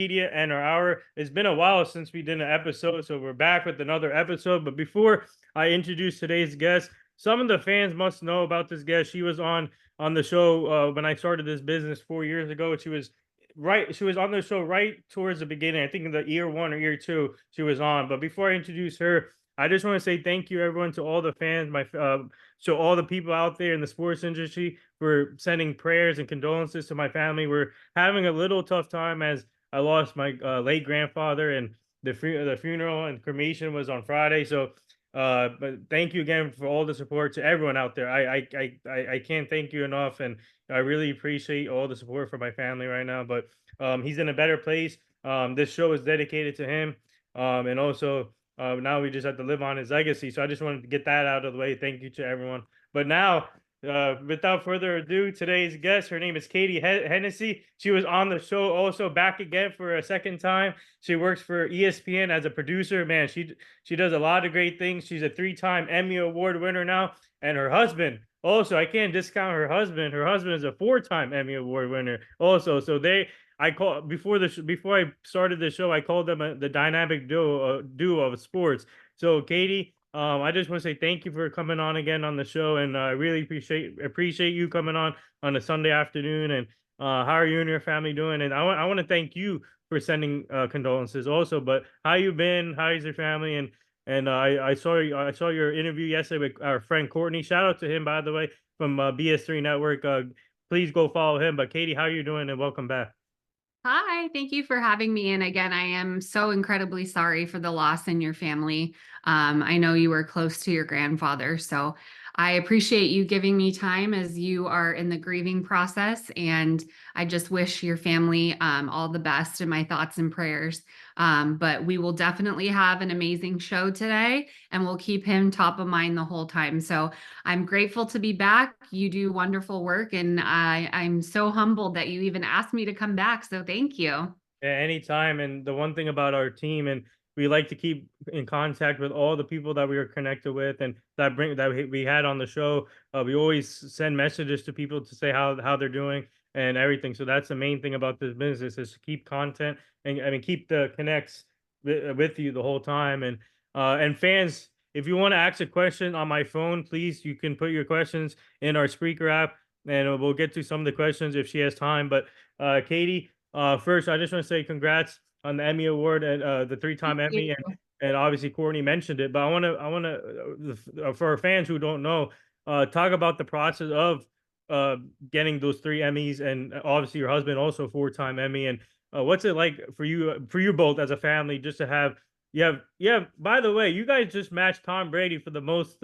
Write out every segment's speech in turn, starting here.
media and our hour. It's been a while since we did an episode, so we're back with another episode. But before I introduce today's guest, some of the fans must know about this guest. She was on the show when I started this business 4 years ago. She was on the show right towards the beginning. I think in the year one or year two she was on. But before I introduce her, I just want to say thank you, everyone, to all the fans, to all the people out there in the sports industry for sending prayers and condolences to my family. We're having a little tough time as I lost my late grandfather, and the funeral and cremation was on Friday. So, but thank you again for all the support to everyone out there. I can't thank you enough, and I really appreciate all the support for my family right now. But he's in a better place. This show is dedicated to him, and also now we just have to live on his legacy. So I just wanted to get that out of the way. Thank you to everyone. But now, without further ado, today's guest, her name is Katie Hennessey. She was on the show also back again for a second time. She works for ESPN as a producer. Man, she does a lot of great things. She's a 3-time Emmy Award winner now. And her husband, also, I can't discount her husband. Her husband is a 4-time Emmy Award winner also. So I call before I started the show, I called them the dynamic duo of sports. So Katie, I just want to say thank you for coming on again on the show, and I really appreciate you coming on a Sunday afternoon. And how are you and your family doing? And I want to thank you for sending condolences also. But how you been? How is your family? And I saw your interview yesterday with our friend Courtney. Shout out to him, by the way, from BS3 Network. Please go follow him. But Katie, how are you doing? And welcome back. Hi, thank you for having me. And again, I am so incredibly sorry for the loss in your family. I know you were close to your grandfather, so I appreciate you giving me time as you are in the grieving process. And I just wish your family all the best and my thoughts and prayers. But we will definitely have an amazing show today, and we'll keep him top of mind the whole time. So I'm grateful to be back. You do wonderful work, and I'm so humbled that you even asked me to come back. So thank you. Yeah, anytime. And the one thing about our team, and we like to keep in contact with all the people that we are connected with, and that we had on the show. We always send messages to people to say how they're doing and everything. So that's the main thing about this business, is to keep content, and I mean keep the connects with you the whole time. And fans, if you want to ask a question on my phone, please, you can put your questions in our Spreaker app, and we'll get to some of the questions if she has time. But Katie, first, I just want to say congrats on the Emmy Award, and the 3-time Thank you. Emmy, and obviously Courtney mentioned it, but I want to for our fans who don't know, talk about the process of getting those 3 Emmys, and obviously your husband also 4-time Emmy, and what's it like for you both as a family, just to have you have. By the way, you guys just matched Tom Brady for the most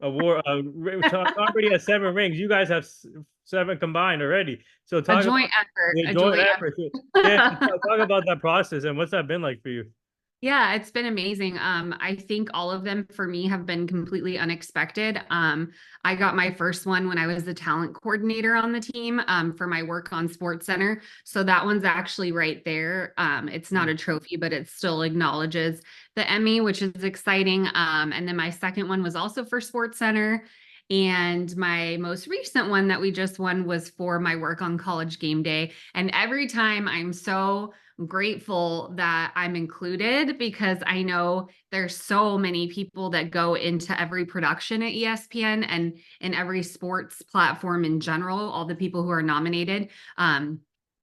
award. Tom Brady has 7 rings. You guys have 7 combined already. So A talk joint about effort, the a joint joint effort. Yeah, effort. talk about that process and what's that been like for you? Yeah, it's been amazing. I think all of them for me have been completely unexpected. I got my first one when I was the talent coordinator on the team for my work on Sports Center. So that one's actually right there. It's not a trophy, but it still acknowledges the Emmy, which is exciting. And then my second one was also for Sports Center. And my most recent one that we just won was for my work on College Game Day. And every time I'm so grateful that I'm included, because I know there's so many people that go into every production at ESPN and in every sports platform in general, all the people who are nominated.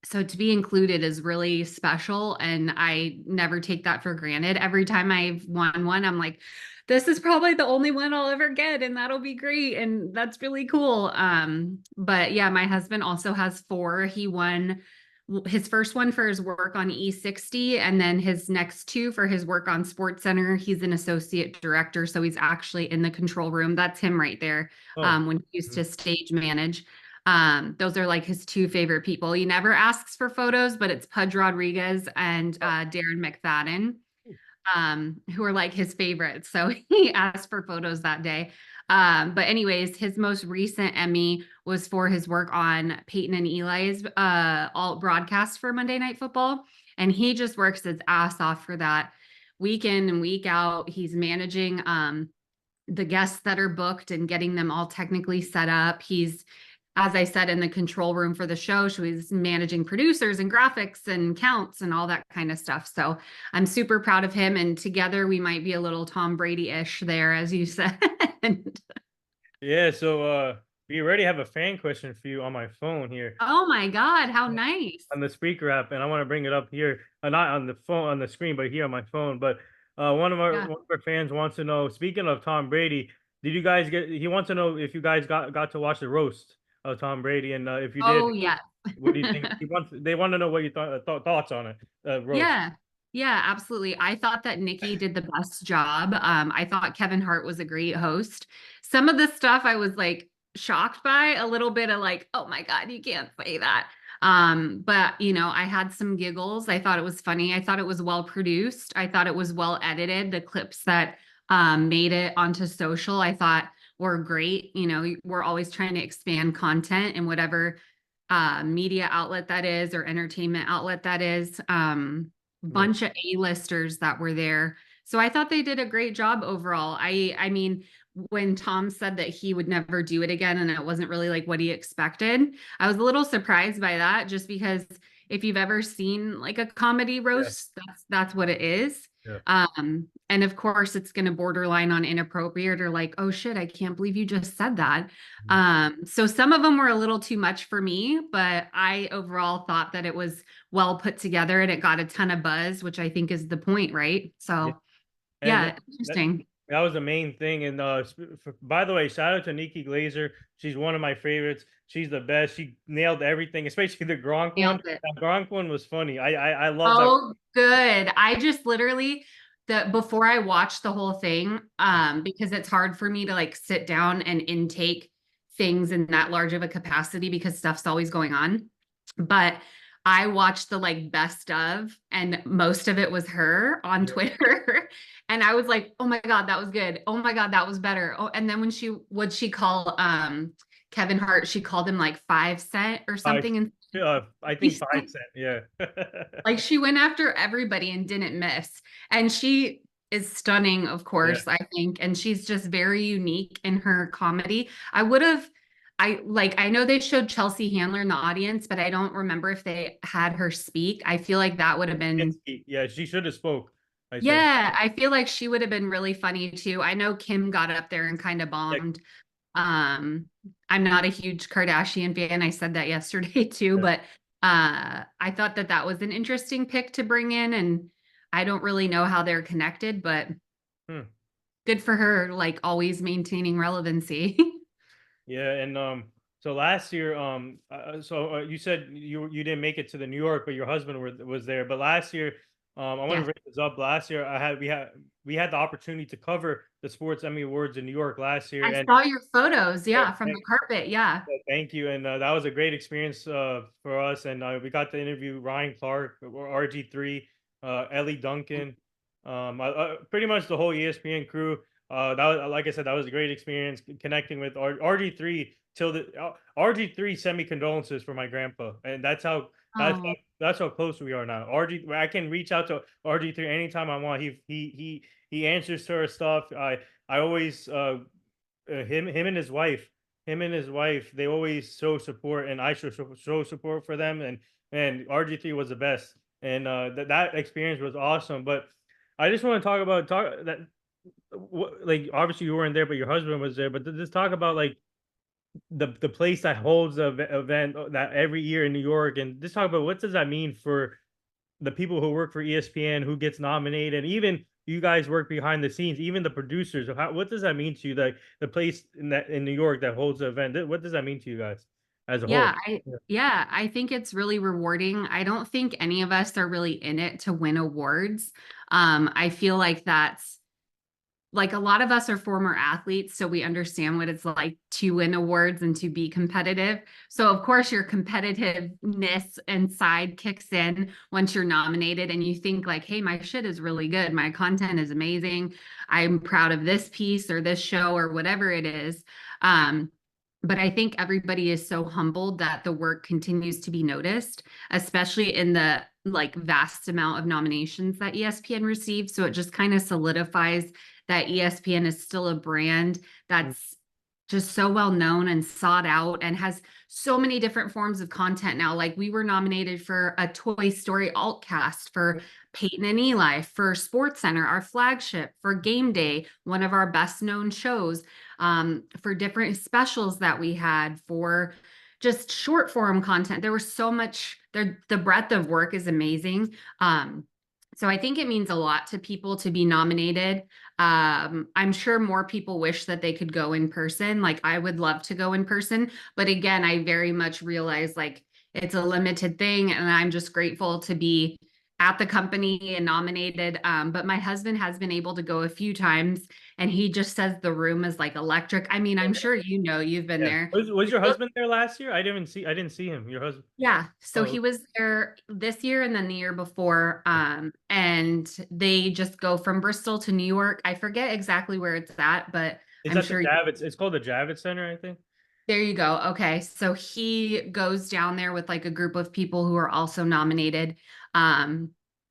So to be included is really special, and I never take that for granted. Every time I've won one, I'm like, this is probably the only one I'll ever get, and that'll be great. And that's really cool. But yeah, my husband also has 4. He won his first one for his work on E60, and then his next 2 for his work on Sports Center. He's an associate director, so he's actually in the control room. That's him right there. Oh, When he used to stage manage. Those are like his 2 favorite people. He never asks for photos, but it's Pudge Rodriguez and Darren McFadden, who are like his favorites. So he asked for photos that day. But anyways, his most recent Emmy was for his work on Peyton and Eli's alt broadcast for Monday Night Football. And he just works his ass off for that week in and week out. He's managing the guests that are booked and getting them all technically set up. He's as I said, in the control room for the show. She was managing producers and graphics and counts and all that kind of stuff. So I'm super proud of him. And together we might be a little Tom Brady-ish there, as you said. Yeah, so we already have a fan question for you on my phone here Oh my God, how nice. on the speaker app, and I want to bring it up here, not on the phone on the screen, but here on my phone. But Yeah. one of our fans wants to know. Speaking of Tom Brady, did you guys get? He wants to know if you guys got to watch the roast of Tom Brady, and if you did, Oh, yeah. what do you think? They want to know what you thoughts on it. Roast. Yeah. Yeah, absolutely. I thought that Nikki did the best job. I thought Kevin Hart was a great host. Some of the stuff I was like shocked by, a little bit of like, oh my God, you can't say that. But you know, I had some giggles. I thought it was funny. I thought it was well produced. I thought it was well edited. The clips that made it onto social, I thought were great. You know, we're always trying to expand content in whatever media outlet that is or entertainment outlet that is. Yeah. Bunch of A-listers that were there. So I thought they did a great job overall. I mean, when Tom said that he would never do it again and it wasn't really like what he expected, I was a little surprised by that, just because if you've ever seen like a comedy Yeah. roast, that's what it is. Yeah. And of course it's going to borderline on inappropriate or like, oh shit, I can't believe you just said that. Mhm. So some of them were a little too much for me, but I overall thought that it was well put together and it got a ton of buzz, which I think is the point, right? Yeah. So And yeah, that interesting. that was the main thing. And by the way, shout out to Nikki Glazer. She's one of my favorites. She's the best. She nailed everything, especially the Gronk one. Nailed it. That Gronk one was funny. I love that. Oh, good. I just literally before I watched the whole thing, because it's hard for me to like sit down and intake things in that large of a capacity because stuff's always going on. But I watched the like best of, and most of it was her on Yeah. Twitter. And I was like, oh my God, that was good. Oh my God, that was better. Oh, and then when she call Kevin Hart, she called him like 5 cent or I something. And I think 5 cent. Yeah. like she went after everybody and didn't miss. And she is stunning, of Yeah. course, I think. And she's just very unique in her comedy. I know they showed Chelsea Handler in the audience, but I don't remember if they had her speak. I feel like that would have been, Yeah, she should have spoke, I think. yeah, I feel like she would have been really funny too. I know Kim got up there and kind of Yeah. bombed. Um, I'm not a huge Kardashian fan. I said that yesterday too, Yeah. but I thought that that was an interesting pick to bring in, and I don't really know how they're connected, but Hmm. good for her, like always maintaining relevancy. Yeah, and so last year, you said you didn't make it to the New York, but your husband was there. But last year, I want to Yeah, bring this up. Last year, we had the opportunity to cover the Sports Emmy Awards in New York last year, I and saw your photos. yeah, Yeah, from the carpet. Yeah. thank you, and that was a great experience for us. And we got to interview Ryan Clark, or RG3, Ellie Duncan, pretty much the whole ESPN crew. That was, like I said, that was a great experience connecting with RG3 till the RG3 sent me condolences for my grandpa, and Oh, that's how close we are now. I can reach out to RG3 anytime I want. He answers to our stuff. I always him and his wife they always show support, and I show support for them, and RG3 was the best, and that experience was awesome. But I just want to talk that like obviously you weren't there, but your husband was there. But just talk about like the place that holds the event that every year in New York, and just talk about what does that mean for the people who work for ESPN, who gets nominated, and even you guys work behind the scenes, even the producers. What does that mean to you? The place in New York that holds the event. What does that mean to you guys as a whole? Yeah. yeah, I think it's really rewarding. I don't think any of us are really in it to win awards. I feel like that's like a lot of us are former athletes, so we understand what it's like to win awards and to be competitive. So, of course, your competitiveness inside kicks in once you're nominated and you think, like, hey, my shit is really good. My content is amazing. I'm proud of this piece or this show or whatever it is. But I think everybody is so humbled that the work continues to be noticed, especially in the like vast amount of nominations that ESPN receives. So it just kind of solidifies that ESPN is still a brand that's just so well known and sought out and has so many different forms of content now. Like we were nominated for a Toy Story alt cast for Peyton and Eli, for Sports Center, our flagship, for Game Day, one of our best known shows, for different specials that we had, for just short form content. There was so much, the breadth of work is amazing. So I think it means a lot to people to be nominated. I'm sure more people wish that they could go in person. Like I would love to go in person, but again, I very much realize like it's a limited thing, and I'm just grateful to be at the company and nominated. But my husband has been able to go a few times, and he just says the room is like electric. I mean, I'm sure you know, you've been Yeah. there. Was your husband there last year? I didn't see him. Your husband. Yeah, so Oh, he was there this year and then the year before. And they just go from Bristol to New York. I forget exactly where it's at, but is I'm that the sure Javits? It's called the Javits Center, I think. there you go. Okay. So he goes down there with like a group of people who are also nominated. Um,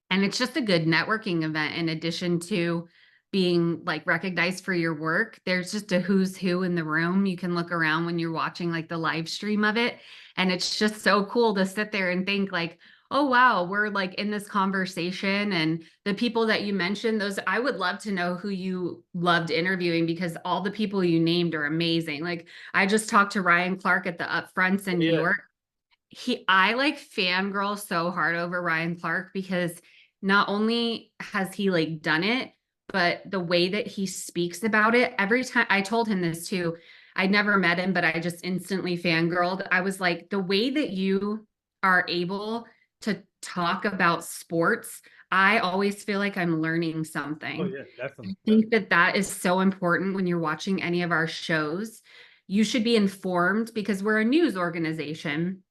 and it's just a good networking event in addition to being like recognized for your work. There's just a who's who in the room. You can look around when you're watching like the live stream of it. And it's just so cool to sit there and think like, oh wow, we're like in this conversation. And the people that you mentioned, those I would love to know who you loved interviewing, because all the people you named are amazing. Like I just talked to Ryan Clark at the Upfronts in New Yeah. York. I like fangirl so hard over Ryan Clark because not only has he like done it, but the way that he speaks about it, every time I told him this too, I'd never met him, but I just instantly fangirled. I was like, the way that you are able to talk about sports, I always feel like I'm learning Oh something. yeah, definitely. I think that that is so important when you're watching any of our shows. You should be informed because we're a news organization,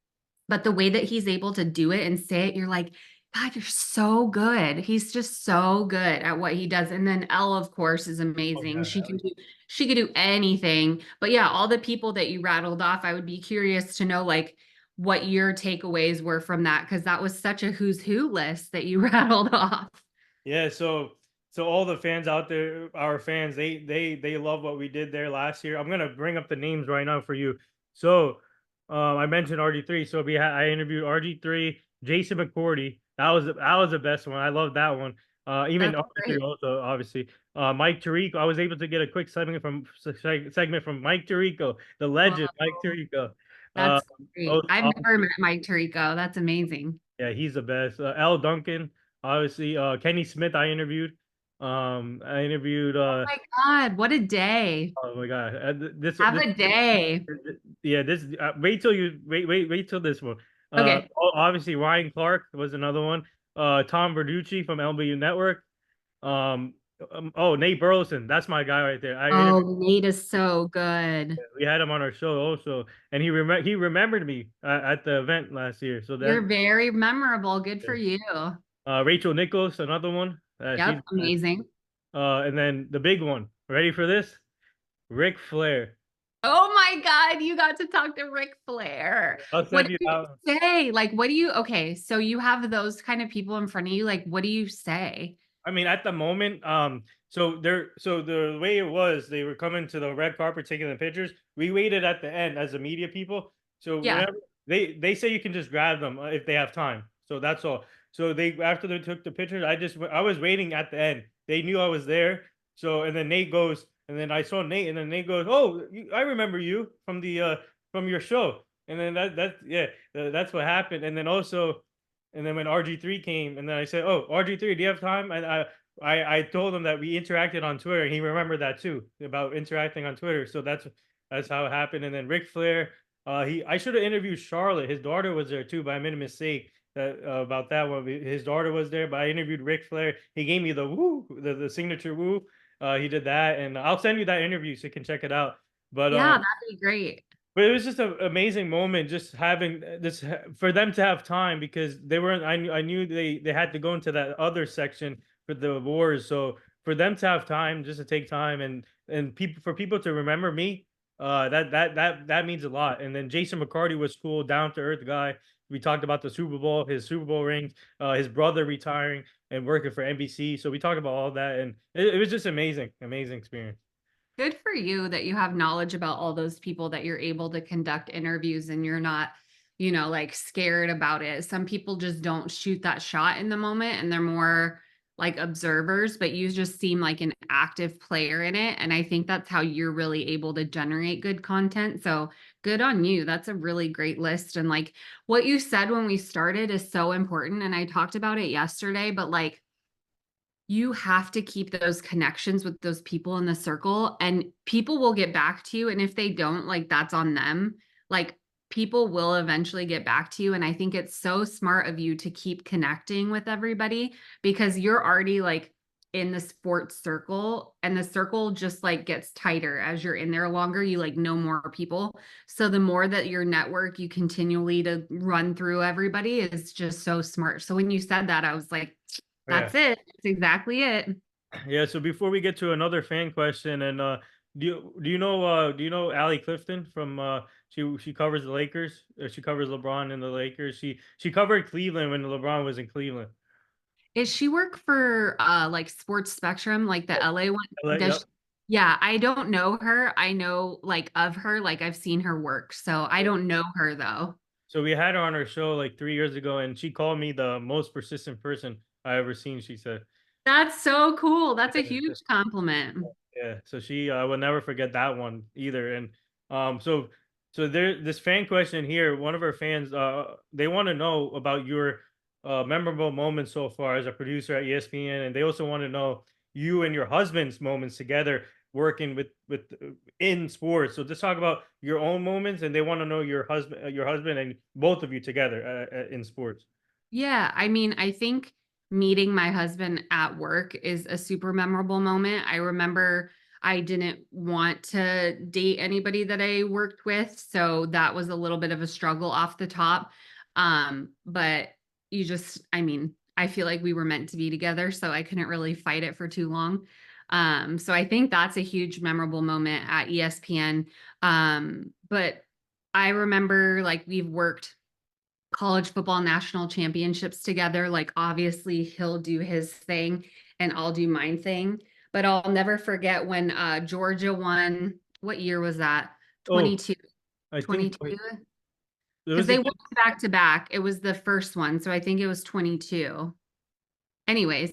but the way that he's able to do it and say it, you're like, God, you're so good. He's just so good at what he does. And then Elle, of course, is Oh amazing. yeah, Ellie. She could do anything. But yeah, all the people that you rattled off, I would be curious to know like what your takeaways were from that, because that was such a who's who list that you rattled off. Yeah, so all the fans out there, our fans, they love what we did there last year. I'm gonna bring up the names right now for you. So, I mentioned RG3. So I interviewed RG3, Jason McCourty. That was the best one. I love that one. Even That's RG3 great. also, obviously. Mike Tirico. I was able to get a quick segment from Mike Tirico, the legend, Whoa, Mike Tirico. Uh, that's great. also, I've never met Mike Tirico. That's amazing. yeah, he's the best. Al Duncan, obviously. Kenny Smith, I interviewed. I interviewed. Oh my God, what a day. Oh my God, Have a day. yeah, this. Wait till this one. Okay. Obviously Ryan Clark was another one. Tom Verducci from LBU Network. Um, oh, Nate Burleson, that's my guy right there. I interviewed. Oh, Nate is so good. We had him on our show also, and he remembered me at the event last year. So You're that. very memorable. Good for you. Rachel Nichols, another one. She's Yep, amazing. and then the big one. Ready for this? Ric Flair. Oh my God, you got to talk to Ric Flair. I'll What send do you you out. say? Like, what do you, okay, so you have those kind of people in front of you. Like, what do you say? I mean, at the moment, so the way it was, they were coming to the red carpet taking the pictures. We waited at the end as the media people. So Yeah. whenever they say you can just grab them if they have time. So that's all. So they after they took the pictures, I was waiting at the end. They knew I was there. So and then Nate goes, and then I saw Nate, and then Nate goes, "Oh, I remember you from your show." And then that's what happened. And then also. And then when RG3 came, and then I said, "Oh, RG3, do you have time?" And I told him that we interacted on Twitter, and he remembered that too about interacting on Twitter. So that's how it happened. And then Ric Flair, I should have interviewed Charlotte. His daughter was there too, but I made a mistake about that one. His daughter was there, but I interviewed Ric Flair. He gave me the woo, the signature woo. He did that, and I'll send you that interview so you can check it out. But Yeah, that'd be great. but it was just an amazing moment, just having this for them to have time because they weren't. I knew they had to go into that other section for the awards. So for them to have time, just to take time and people to remember me, that means a lot. And then Jason McCarty was cool, down to earth guy. We talked about the Super Bowl, his Super Bowl rings, his brother retiring and working for NBC. So we talked about all that, and it was just amazing, amazing experience. Good for you that you have knowledge about all those people, that you're able to conduct interviews and you're not, like scared about it. Some people just don't shoot that shot in the moment and they're more like observers, but you just seem like an active player in it. And I think that's how you're really able to generate good content. So good on you. That's a really great list. And like what you said when we started is so important. And I talked about it yesterday, but like, you have to keep those connections with those people in the circle, and people will get back to you. And if they don't, like, that's on them. Like, people will eventually get back to you. And I think it's so smart of you to keep connecting with everybody, because you're already like in the sports circle, and the circle just like gets tighter as you're in there longer. You like know more people. So the more that your network you continually to run through everybody is just so smart. So when you said that, I was like, Yeah. that's it. That's exactly it. Yeah, so before we get to another fan question, and do you know Allie Clifton from she covers the Lakers. She covers LeBron and the Lakers. She covered Cleveland when LeBron was in Cleveland. Is she work for like Sports Spectrum, like the LA one? Does Yep. she, yeah, I don't know her. I know like of her, like I've seen her work. So I don't know her though. So we had her on our show like 3 years ago, and she called me the most persistent person I ever seen. She said. That's so cool. That's a huge compliment. Yeah, so she I will never forget that one either. And so there this fan question here, one of our fans they want to know about your memorable moments so far as a producer at ESPN, and they also want to know you and your husband's moments together working with in sports. So just talk about your own moments, and they want to know your husband and both of you together in sports. Yeah, I mean, I think meeting my husband at work is a super memorable moment. I remember I didn't want to date anybody that I worked with, so that was a little bit of a struggle off the top. But I mean, I feel like we were meant to be together, so I couldn't really fight it for too long. So I think that's a huge memorable moment at ESPN. But I remember like we've worked college football national championships together. Like, obviously, he'll do his thing and I'll do mine thing. But I'll never forget when Georgia won. What year was that? Oh, 22, I think 22? it Because was they won back to back. It was the first one. So I think it was 22. Anyways,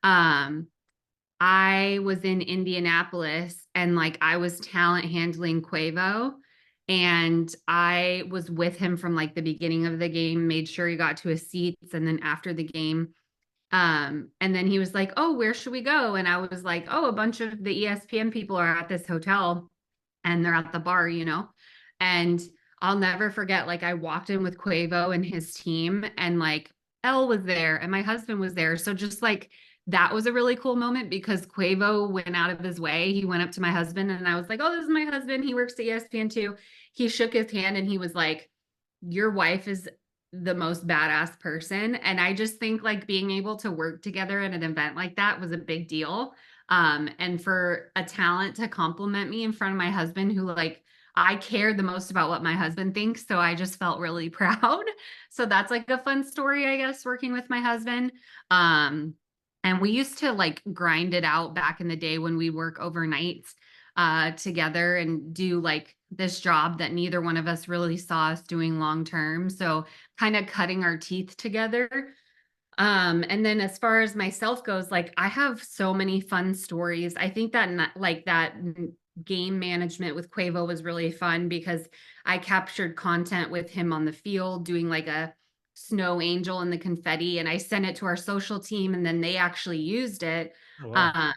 um, I was in Indianapolis and like I was talent handling Quavo, and I was with him from like the beginning of the game, made sure he got to his seats, and then after the game and then he was like, "Oh, where should we go?" And I was like, "Oh, a bunch of the ESPN people are at this hotel and they're at the bar, you know." And I'll never forget, like, I walked in with Quavo and his team, and like Elle was there and my husband was there. So just like that was a really cool moment because Quavo went out of his way. He went up to my husband and I was like, "Oh, this is my husband. He works at ESPN too." He shook his hand and he was like, "Your wife is the most badass person." And I just think like being able to work together at an event like that was a big deal. And for a talent to compliment me in front of my husband, who like I care the most about what my husband thinks. So I just felt really proud. So that's like a fun story, I guess, working with my husband. And we used to like grind it out back in the day when we work overnights together and do like this job that neither one of us really saw us doing long term. So kind of cutting our teeth together. And then as far as myself goes, like I have so many fun stories. I think that like that game management with Quavo was really fun because I captured content with him on the field doing like a snow angel and the confetti, and I sent it to our social team and then they actually used it. Oh, wow. Um,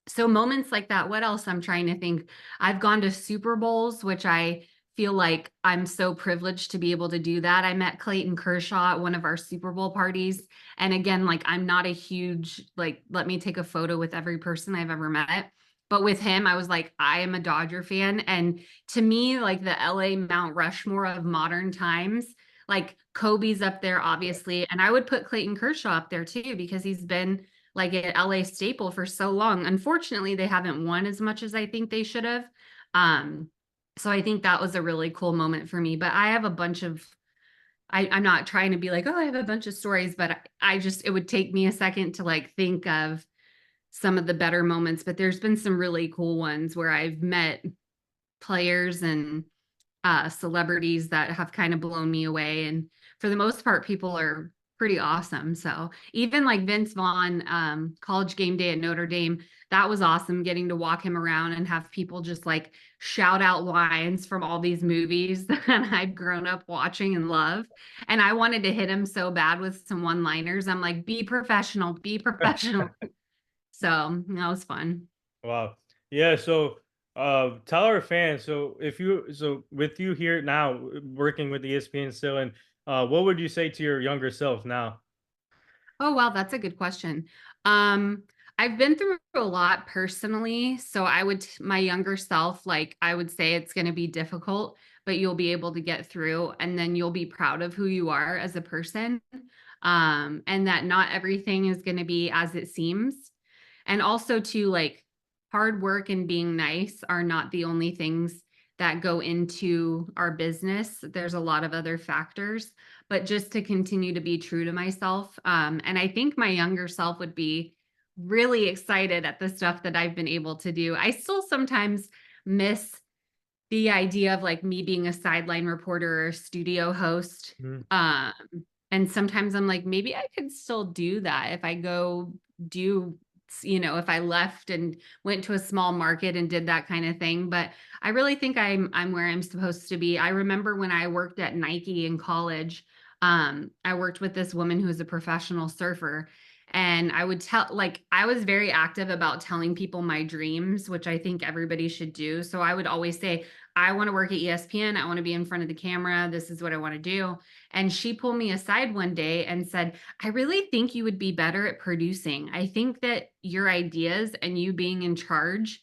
so moments like that. What else? I'm trying to think. I've gone to Super Bowls, which I feel like I'm so privileged to be able to do that. I met Clayton Kershaw at one of our Super Bowl parties. And again, like I'm not a huge, like, let me take a photo with every person I've ever met. But with him, I was like, I am a Dodger fan. And to me, like the LA Mount Rushmore of modern times, like Kobe's up there, obviously. And I would put Clayton Kershaw up there too, because he's been like an LA staple for so long. Unfortunately, they haven't won as much as I think they should have. Um, so I think that was a really cool moment for me. But I have a bunch of, I'm not trying to be like, oh, I have a bunch of stories, but I just, it would take me a second to like think of some of the better moments, but there's been some really cool ones where I've met players and celebrities that have kind of blown me away. And for the most part, people are pretty awesome. So even like Vince Vaughn, college game day at Notre Dame, that was awesome getting to walk him around and have people just like shout out lines from all these movies that I've grown up watching and love. And I wanted to hit him so bad with some one liners. I'm like, be professional, be professional. So that was fun. Wow. Yeah. So, tell our fans. So, if you, so with you here now, working with ESPN still, and what would you say to your younger self now? Oh, wow, that's a good question. Um, I've been through a lot personally, so I would my younger self, like I would say it's going to be difficult, but you'll be able to get through and then you'll be proud of who you are as a person. And that not everything is going to be as it seems. And also to like hard work and being nice are not the only things that go into our business. There's a lot of other factors, but just to continue to be true to myself. And I think my younger self would be really excited at the stuff that I've been able to do. I still sometimes miss the idea of like me being a sideline reporter or a studio host. Mhm. Um, and sometimes I'm like, maybe I could still do that if I go do, if I left and went to a small market and did that kind of thing. But I really think I'm where I'm supposed to be. I remember when I worked at Nike in college, I worked with this woman who was a professional surfer. And I would tell, like, I was very active about telling people my dreams, which I think everybody should do. So I would always say, I want to work at ESPN. I want to be in front of the camera. This is what I want to do. And she pulled me aside one day and said, I really think you would be better at producing. I think that your ideas and you being in charge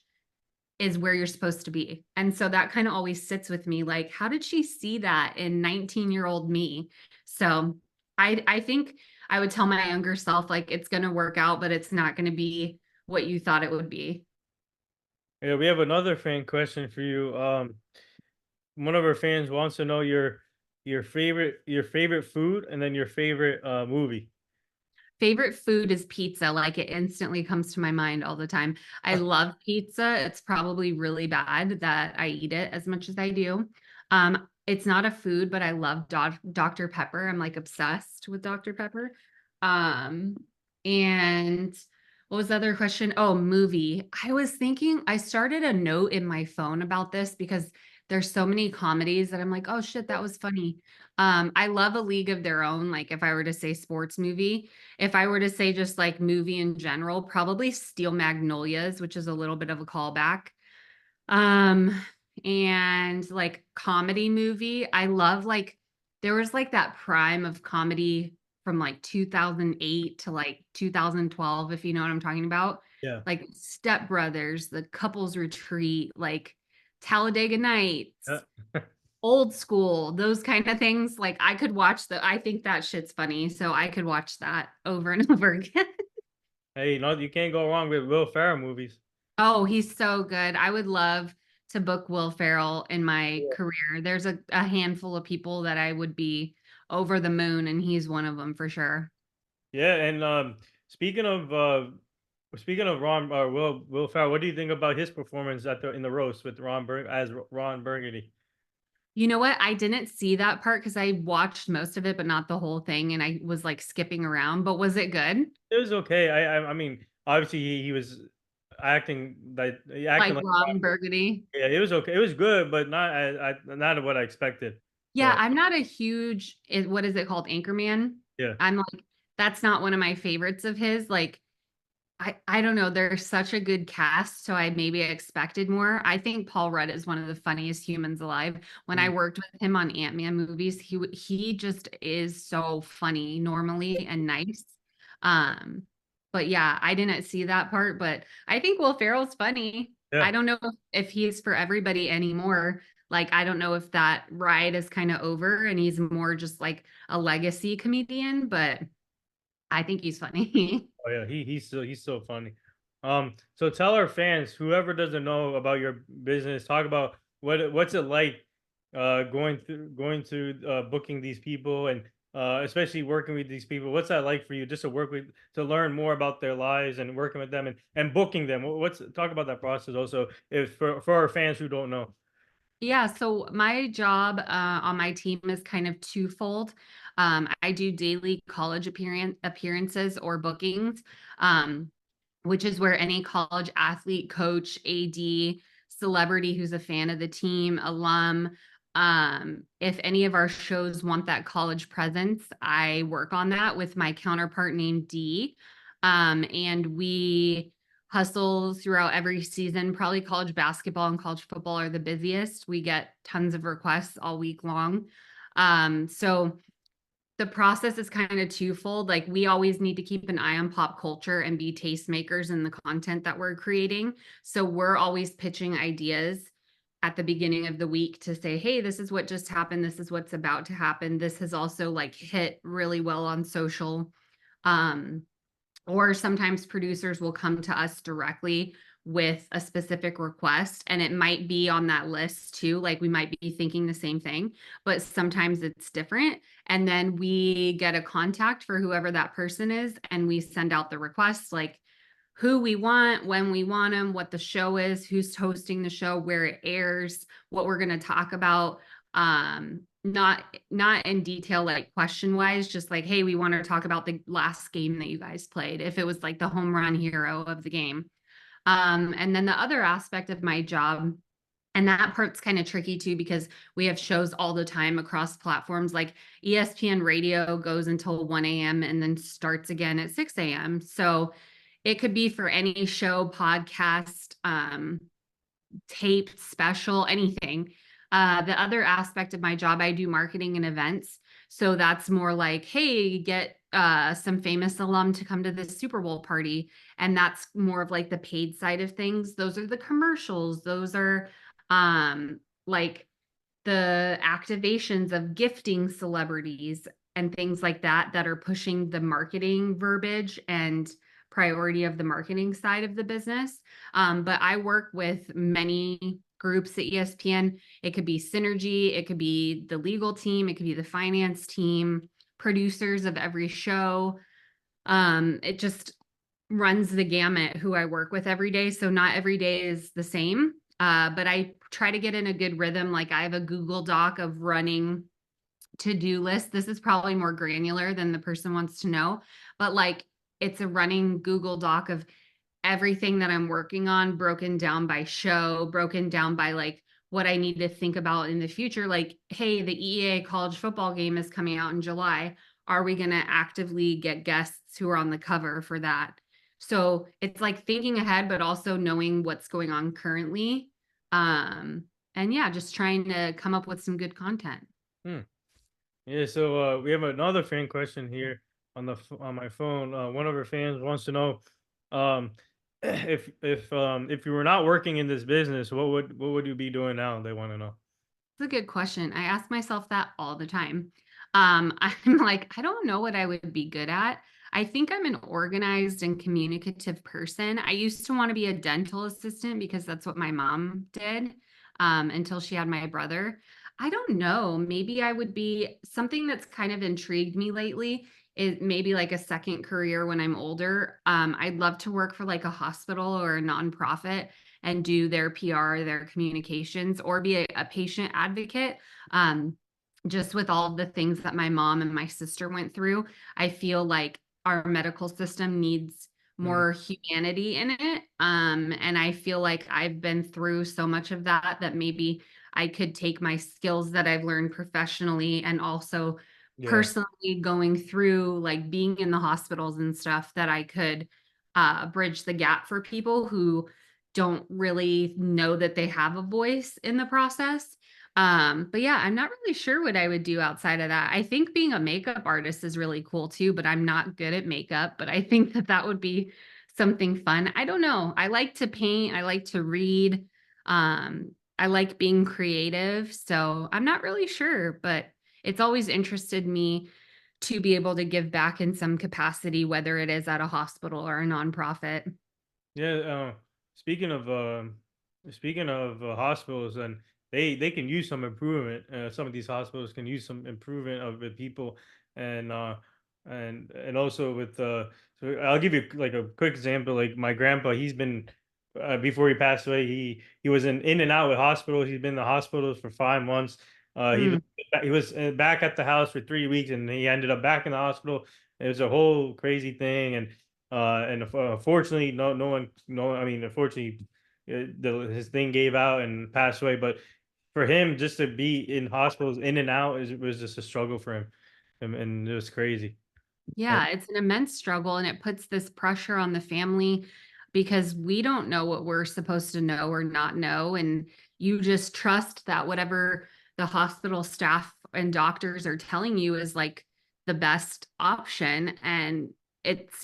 is where you're supposed to be. And so that kind of always sits with me. Like, how did she see that in 19-year-old me? So I think I would tell my younger self, like, it's going to work out, but it's not going to be what you thought it would be. Yeah, we have another fan question for you. One of our fans wants to know your favorite food and then your favorite movie. Favorite food is pizza. Like it instantly comes to my mind all the time. I love pizza. It's probably really bad that I eat it as much as I do. It's not a food, but I love Dr. Pepper. I'm like obsessed with Dr. Pepper. Um, and what was the other question? Oh, movie. I was thinking I started a note in my phone about this because there's so many comedies that I'm like, oh shit, that was funny. I love A League of Their Own. Like if I were to say sports movie, if I were to say just like movie in general, probably Steel Magnolias, which is a little bit of a callback. Um, and like comedy movie, I love like there was like that prime of comedy from like 2008 to like 2012, if you know what I'm talking about. Yeah. Like Step Brothers, The Couples Retreat, like Talladega Nights, Yeah. Old School, those kind of things. Like I could watch I think that shit's funny, so I could watch that over and over again. Hey, no, you can't go wrong with Will Ferrell movies. Oh, he's so good. I would love to book Will Ferrell in my Yeah. career. There's a handful of people that I would be over the moon, and he's one of them for sure. Yeah, and speaking of Ron Will Ferrell, what do you think about his performance in the roast with Ron Burgundy? You know what? I didn't see that part because I watched most of it, but not the whole thing. And I was like skipping around. But was it good? It was okay. I mean, obviously he was acting Like like Ron Burgundy? yeah, it was okay. It was good, but not what I expected. Yeah, So I'm not a huge, what is it called? Anchorman. yeah, I'm like, that's not one of my favorites of his. Like, I don't know. They're such a good cast, so I maybe expected more. I think Paul Rudd is one of the funniest humans alive. When I mm, worked with him on Ant-Man movies, he just is so funny normally and nice. Um, but yeah, I didn't see that part, but I think Will Ferrell's funny. yeah. I don't know if he's for everybody anymore. Like, I don't know if that ride is kind of over and he's more just like a legacy comedian, but I think he's funny. Oh yeah, he's so funny. So tell our fans, whoever doesn't know about your business, talk about what's it like going to booking these people and especially working with these people? What's that like for you, just to work with, to learn more about their lives and working with them and booking them? What's talk about that process also, if for our fans who don't know. Yeah, so my job on my team is kind of twofold. I do daily college appearances or bookings, um, which is where any college athlete, coach, AD, celebrity who's a fan of the team, alum, if any of our shows want that college presence, I work on that with my counterpart named Dee. And we hustle throughout every season. Probably college basketball and college football are the busiest. We get tons of requests all week long. So the process is kind of twofold. Like, we always need to keep an eye on pop culture and be tastemakers in the content that we're creating. So we're always pitching ideas at the beginning of the week to say, hey, this is what just happened. This is what's about to happen. This has also like hit really well on social. Um, or sometimes producers will come to us directly with a specific request, and it might be on that list too. Like, we might be thinking the same thing, but sometimes it's different. And then we get a contact for whoever that person is, and we send out the request, like who we want, when we want them, what the show is, who's hosting the show, where it airs, what we're going to talk about. Not in detail, like question wise, just like, hey, we want to talk about the last game that you guys played, if it was like the home run hero of the game. And then the other aspect of my job, and that part's kind of tricky too, because we have shows all the time across platforms. Like ESPN radio goes until 1 a.m. and then starts again at 6 a.m. So it could be for any show, podcast, taped, special, anything. The other aspect of my job, I do marketing and events. So that's more like, hey, get some famous alum to come to this Super Bowl party. And that's more of like the paid side of things. Those are the commercials. Those are like the activations of gifting celebrities and things like that that are pushing the marketing verbiage and priority of the marketing side of the business. But I work with many groups at ESPN. It could be Synergy, it could be the legal team, it could be the finance team, producers of every show. It just runs the gamut who I work with every day. So not every day is the same. But I try to get in a good rhythm. Like, I have a Google Doc of running to-do list. This is probably more granular than the person wants to know, but like, it's a running Google Doc of everything that I'm working on, broken down by show, broken down by like what I need to think about in the future. Like, hey, the EA college football game is coming out in July. Are we going to actively get guests who are on the cover for that? So it's like thinking ahead, but also knowing what's going on currently. And yeah, just trying to come up with some good content. Hmm. Yeah, so we have another fan question here on on my phone. One of our fans wants to know, um, if you were not working in this business, what would you be doing now? They want to know. It's a good question. I ask myself that all the time. I'm like, I don't know what I would be good at. I think I'm an organized and communicative person. I used to want to be a dental assistant because that's what my mom did, until she had my brother. I don't know. Maybe I would be something that's kind of intrigued me lately. Is maybe like a second career when I'm older. I'd love to work for like a hospital or a nonprofit and do their PR, their communications, or be a patient advocate. Just with all the things that my mom and my sister went through, I feel like our medical system needs Mm, more humanity in it. And I feel like I've been through so much of that that maybe I could take my skills that I've learned professionally and also yeah. personally going through like being in the hospitals and stuff, that I could bridge the gap for people who don't really know that they have a voice in the process. But yeah, I'm not really sure what I would do outside of that. I think being a makeup artist is really cool too, but I'm not good at makeup, but I think that that would be something fun. I don't know. I like to paint, I like to read. I like being creative, so I'm not really sure, but it's always interested me to be able to give back in some capacity, whether it is at a hospital or a nonprofit. Yeah, speaking of hospitals, and they can use some improvement. Some of these hospitals can use some improvement of the people. And also with so I'll give you like a quick example. Like my grandpa, he's been before he passed away, he was in and out with hospitals. He's been in the hospitals for 5 months. Mm. He was back at the house for 3 weeks, and he ended up back in the hospital. It was a whole crazy thing, and unfortunately, no one, no, I mean, unfortunately, his thing gave out and passed away. But for him, just to be in hospitals in and out was just a struggle for him, and it was crazy. And Yeah, it's an immense struggle and it puts this pressure on the family because we don't know what we're supposed to know or not know. And you just trust that whatever the hospital staff and doctors are telling you is like the best option. And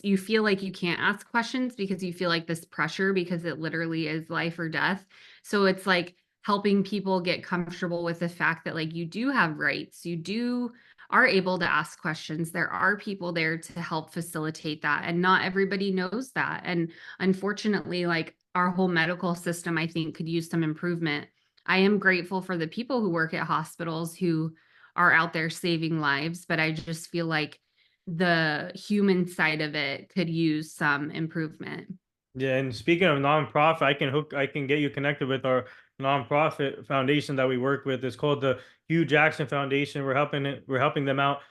you feel like you can't ask questions because you feel like this pressure because it literally is life or death. So it's like helping people get comfortable with the fact that like you do have rights, you do are able to ask questions. There are people there to help facilitate that. And not everybody knows that. And unfortunately, like our whole medical system, I think could use some improvement. I am grateful for the people who work at hospitals who are out there saving lives, but I just feel like the human side of it could use some improvement. yeah, and speaking of nonprofit, I can get you connected with our nonprofit foundation that we work with. It's called the Hugh Jackson Foundation. We're helping them out,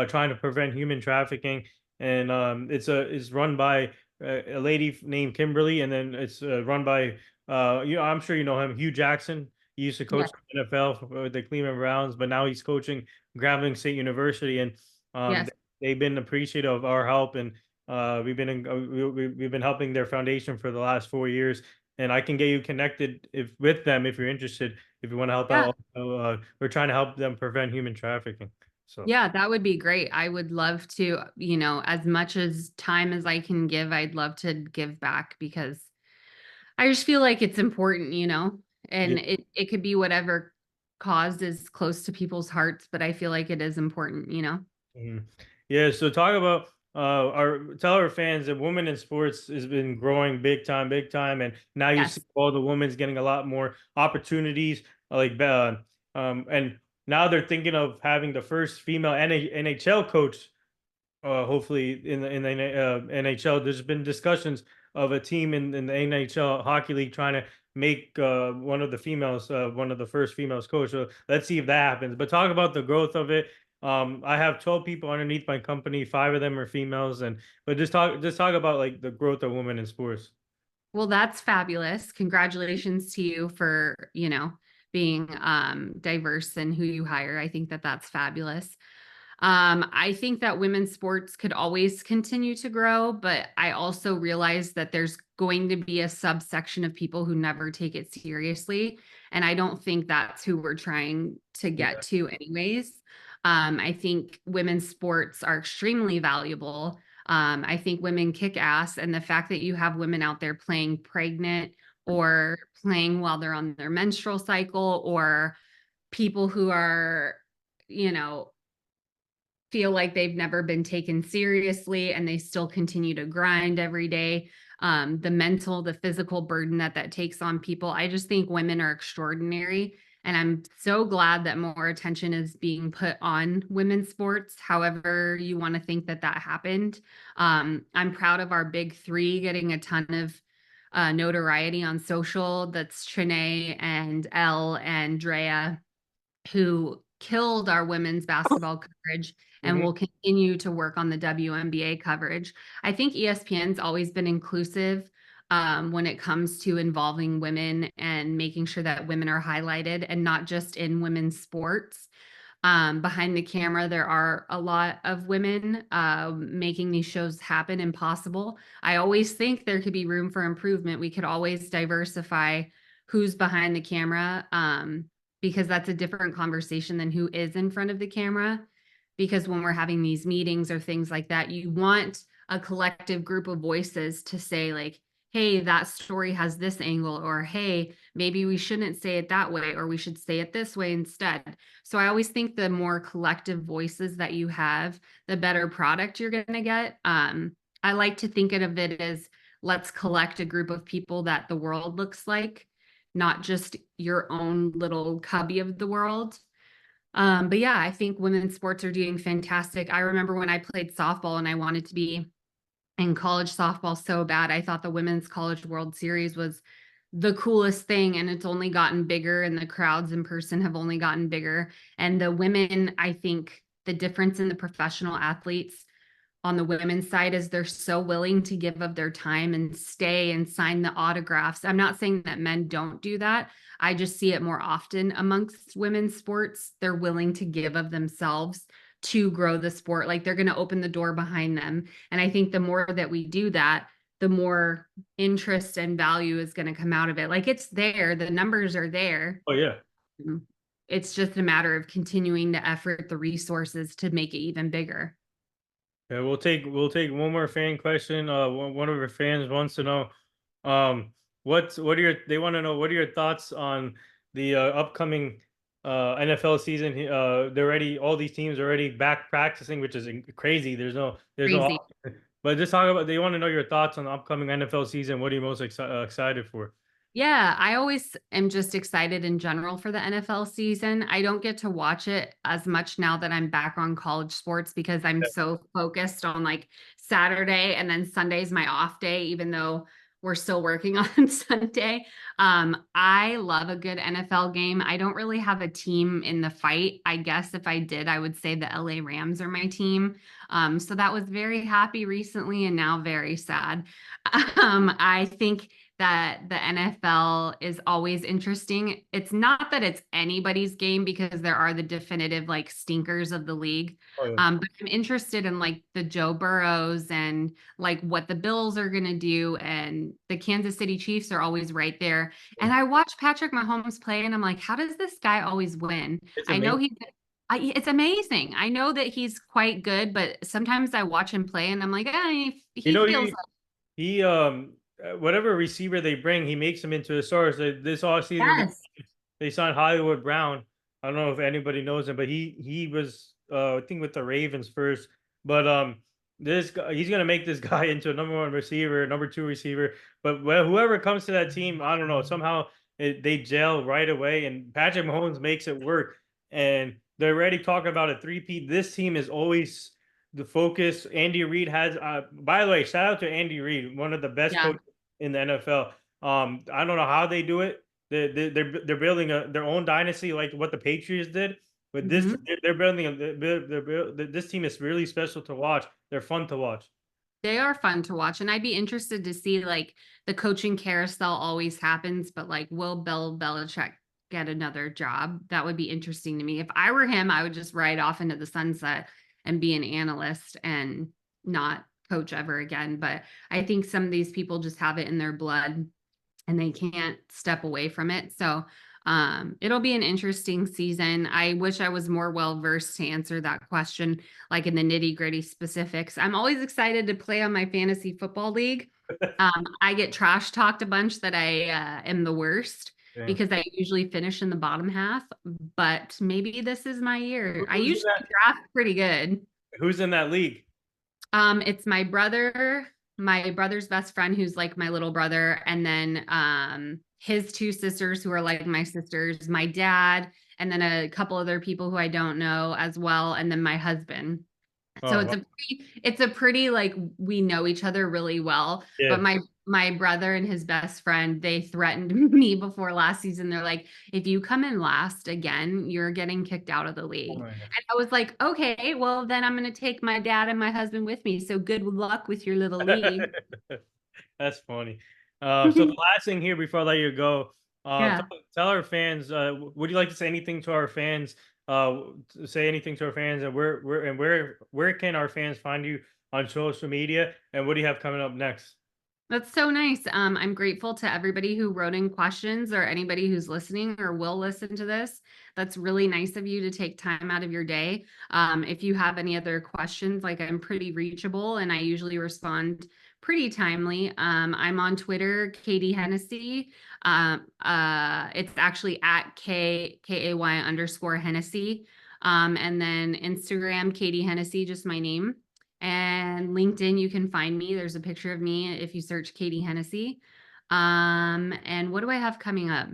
trying to prevent human trafficking, and it's run by a lady named Kimberly, and then it's run by I'm sure you know him, Hugh Jackson. He used to coach Yes. the NFL with the Cleveland Browns, but now he's coaching Grambling State University, and Yes. they've been appreciative of our help. And we've been helping their foundation for the last 4 years, and I can get you connected if with them if you're interested. If you want to help Yeah. out, we're trying to help them prevent human trafficking. So Yeah, that would be great. I would love to, as much as time as I can give, I'd love to give back because I just feel like it's important, yeah. and it could be whatever cause is close to people's hearts, but I feel like it is important. Mhm. Yeah, so talk about our tell our fans that women in sports has been growing big time, and now you see Yes. all the women's getting a lot more opportunities, and now they're thinking of having the first female NHL coach, hopefully in the NHL. There's been discussions of a team in the NHL hockey league trying to make one of the first females coach. So let's see if that happens. But talk about the growth of it. I have 12 people underneath my company. Five of them are females, and but just talk about like the growth of women in sports. Well, that's fabulous. Congratulations to you for, being diverse in who you hire. I think that that's fabulous. I think that women's sports could always continue to grow, but I also realize that there's going to be a subsection of people who never take it seriously. And I don't think that's who we're trying to get Yeah. to, anyways. I think women's sports are extremely valuable. I think women kick ass. And the fact that you have women out there playing pregnant or playing while they're on their menstrual cycle, or people who are, you know, feel like they've never been taken seriously and they still continue to grind every day. The mental, the physical burden that takes on people. I just think women are extraordinary. And I'm so glad that more attention is being put on women's sports, however you want to think that happened. I'm proud of our big three getting a ton of notoriety on social. That's Trinae and Elle and Drea, who killed our women's basketball coverage and Mhm. will continue to work on the WNBA coverage. I think ESPN's always been inclusive when it comes to involving women and making sure that women are highlighted, and not just in women's sports. Behind the camera, there are a lot of women making these shows happen and possible. I always think there could be room for improvement. We could always diversify who's behind the camera, because that's a different conversation than who is in front of the camera. Because when we're having these meetings or things like that, you want a collective group of voices to say, like, hey, that story has this angle, or hey, maybe we shouldn't say it that way, or we should say it this way instead. So I always think the more collective voices that you have, the better product you're going to get. I like to think of it as, let's collect a group of people that the world looks like, not just your own little cubby of the world. But yeah, I think women's sports are doing fantastic. I remember when I played softball and I wanted to be in college softball so bad. I thought the Women's College World Series was the coolest thing, and it's only gotten bigger, and the crowds in person have only gotten bigger. And the women, I think the difference in the professional athletes on the women's side is they're so willing to give of their time and stay and sign the autographs. I'm not saying that men don't do that. I just see it more often amongst women's sports. They're willing to give of themselves to grow the sport. Like they're going to open the door behind them. And I think the more that we do that, the more interest and value is going to come out of it. Like it's there, the numbers are there. Oh yeah. It's just a matter of continuing to effort the resources to make it even bigger. Yeah, we'll take one more fan question. One of our fans wants to know, what are your they want to know what are your thoughts on the upcoming NFL season? They're already all these teams are already back practicing, which is crazy. There's no, Crazy. but just talk about. They want to know your thoughts on the upcoming NFL season. What are you most excited for? Yeah, I always am just excited in general for the NFL season. I don't get to watch it as much now that I'm back on college sports because I'm so focused on like Saturday and then Sunday's my off day, even though we're still working on Sunday. I love a good NFL game. I don't really have a team in the fight. I guess if I did, I would say the LA Rams are my team. So that was very happy recently and now very sad. I think that the NFL is always interesting. It's not that it's anybody's game because there are the definitive like stinkers of the league. Oh yeah. But I'm interested in like the Joe Burrows and like what the Bills are going to do. And the Kansas City Chiefs are always right there. And I watch Patrick Mahomes play and I'm like, how does this guy always win? It's I know amazing. it's amazing. I know that he's quite good, but sometimes I watch him play and I'm like, You he know, feels he whatever receiver they bring, he makes him into a star. So this all season yes. they signed Hollywood Brown. I don't know if anybody knows him, but he was I think with the Ravens first. But this guy, he's gonna make this guy into a number one receiver, number two receiver. But whoever comes to that team, I don't know. Somehow they gel right away, and Patrick Mahomes makes it work. And they're already talking about a three-peat. This team is always the focus. Andy Reid has. By the way, shout out to Andy Reid, one of the best Yeah. coaches in the NFL. I don't know how they do it. They're building their own dynasty like what the Patriots did. But this Mhm. they're building this team is really special to watch. They're fun to watch. They are fun to watch, and I'd be interested to see like the coaching carousel always happens, but like will Bill Belichick get another job? That would be interesting to me. If I were him, I would just ride off into the sunset and be an analyst and not coach ever again. But I think some of these people just have it in their blood and they can't step away from it. So it'll be an interesting season. I wish I was more well versed to answer that question, like in the nitty gritty specifics. I'm always excited to play on my fantasy football league. I get trash talked a bunch that I am the worst Yeah. because I usually finish in the bottom half, but maybe this is my year. I Who's in usually that? draft pretty good. Who's in that league? It's my brother's best friend who's like my little brother, and then his two sisters who are like my sisters, my dad, and then a couple other people who I don't know as well, and then my husband. So Oh, wow. it's a pretty like we know each other really well. Yeah. But my brother and his best friend, they threatened me before last season. They're like, if you come in last again, you're getting kicked out of the Oh league. my God. And I was like, okay, well then I'm gonna take my dad and my husband with me. So good luck with your little league. That's funny. So the last thing here before I let you go, Yeah. tell our fans. Would you like to say anything to our fans? Say anything to our fans, and where can our fans find you on social media? And what do you have coming up next? That's so nice. I'm grateful to everybody who wrote in questions or anybody who's listening or will listen to this. That's really nice of you to take time out of your day. If you have any other questions, like I'm pretty reachable and I usually respond pretty timely. I'm on Twitter, Katie Hennessey. It's actually at KAY_Hennessey. And then Instagram, Katie Hennessey, just my name. And LinkedIn, you can find me. There's a picture of me if you search Katie Hennessey. And what do I have coming up?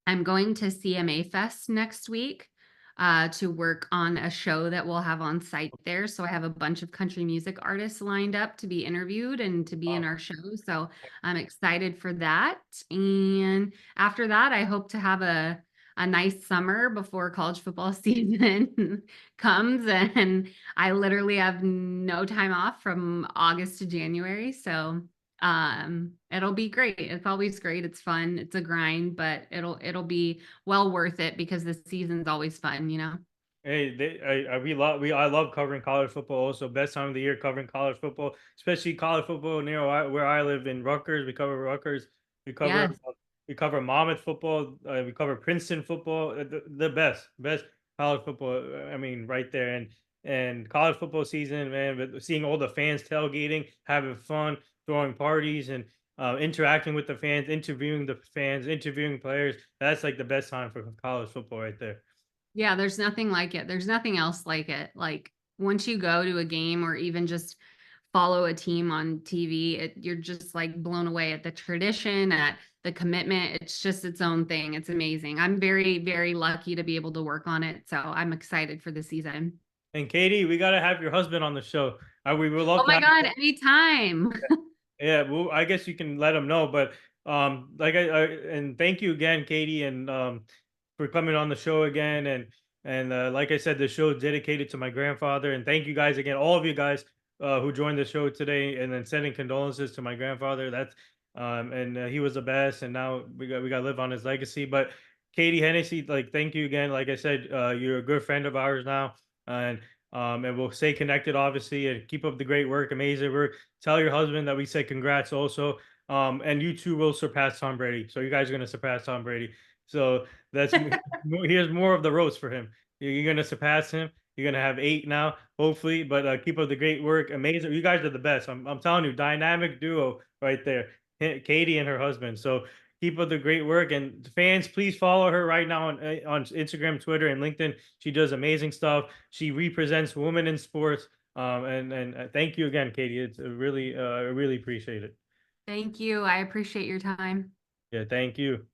I'm going to CMA Fest next week. to work on a show that we'll have on site there. So I have a bunch of country music artists lined up to be interviewed and to be in Wow. our show. So I'm excited for that. And after that, I hope to have a nice summer before college football season comes. And I literally have no time off from August to January. So it'll be great. It's always great. It's fun. It's a grind, but it'll be well worth it because the season's always fun, you know? Hey, I love covering college football. Also, best time of the year covering college football, especially college football near where I live in Rutgers. We cover Rutgers. We cover Yes. we cover Monmouth football. We cover Princeton football. The best college football. I mean, right there. And college football season, man. But seeing all the fans tailgating, having fun, throwing parties, and interacting with the fans, interviewing the fans, interviewing players. That's like the best time for college football right there. Yeah, there's nothing like it. There's nothing else like it. Like once you go to a game or even just follow a team on TV, you're just like blown away at the tradition, at the commitment. It's just its own thing. It's amazing. I'm very, very lucky to be able to work on it. So I'm excited for the season. And Katie, we gotta have your husband on the show. We would love Oh to my have. God, anytime. Yeah, well, I guess you can let him know. But like and thank you again, Katie, and for coming on the show again. And like I said, the show is dedicated to my grandfather. And thank you guys again, all of you guys who joined the show today, and then sending condolences to my grandfather. That's and he was the best, and now we got to live on his legacy. But Katie Hennessey, like thank you again. Like I said, you're a good friend of ours now, and we'll stay connected, obviously, and keep up the great work, amazing work. Tell your husband that we say congrats also. And you two will surpass Tom Brady. So you guys are going to surpass Tom Brady. So here's more of the roast for him. You're going to surpass him. You're going to have 8 now, hopefully. But keep up the great work. Amazing. You guys are the best. I'm telling you, dynamic duo right there. Katie and her husband. So keep up the great work. And fans, please follow her right now on Instagram, Twitter, and LinkedIn. She does amazing stuff. She represents women in sports. And thank you again, Katie. It's really I really appreciate it. Thank you. I appreciate your time. Yeah, thank you.